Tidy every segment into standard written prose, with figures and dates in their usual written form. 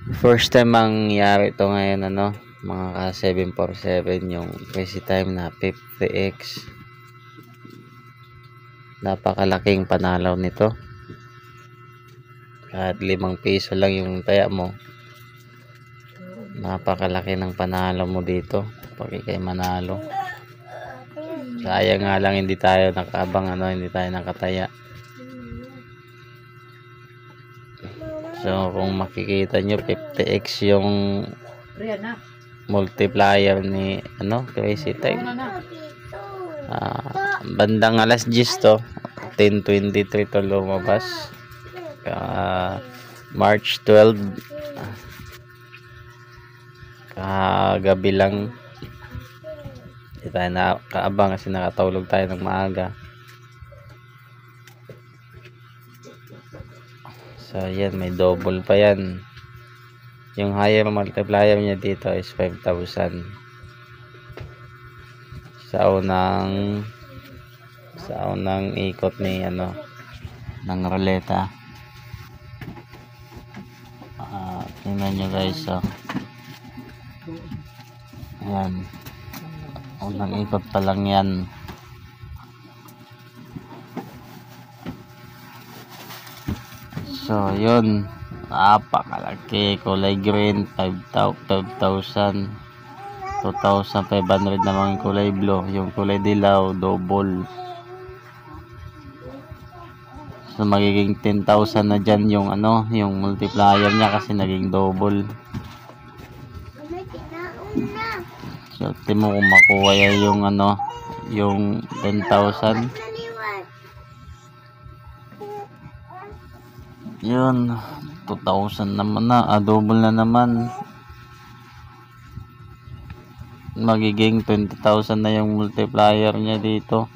First time mangyari ito ngayon, ano, mga ka 747, yung crazy time na 50x. Napakalaking panalaw nito. Kahit 5 piso lang yung taya mo, napakalaki ng panalo mo dito pag ikay manalo. Sayang nga lang hindi tayo nakaabang, hindi tayo nakataya. So kung makikita nyo, 50x yung multiplier ni crazy time. Bandang alas 10 to, 10:23 to lumabas. March 12, kagabi lang. Hindi tayo nakaabang kasi nakatulog tayo ng maaga. So yan, may double pa yan. Yung higher multiplier niya dito is 5,000 sa unang ikot ni ng ruleta. Tingnan nyo guys, ayan, unang ikot pa lang yan. So yun, napakalaki. Kulay green 5,000, 2,500 naman yung kulay blue. Yung kulay dilaw double. So magiging 10,000 na dyan yung yung multiplier niya kasi naging double. So timo kung makuha yung yung 10,000. Yun, 2,000 naman na, double na naman. Magiging 20,000 na yung multiplier niya dito.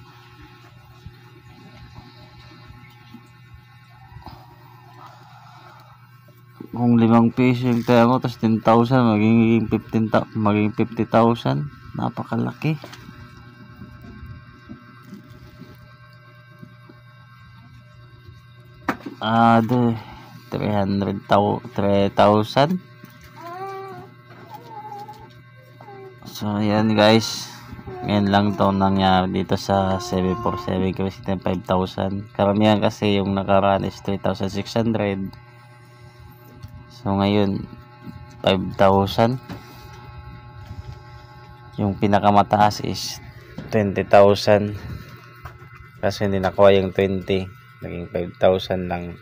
Kung 5 piso yung tayo mo, tapos 10,000, magiging 50,000. Napakalaki. De 3,000. So yan guys, ngayon lang to nangyari dito sa 747 kasi 5,000. Karamihan kasi yung nakaraan is 3,600. So ngayon 5,000. Yung pinakamataas is 20,000 kasi hindi nakuha yung 20, naging 5,000 lang.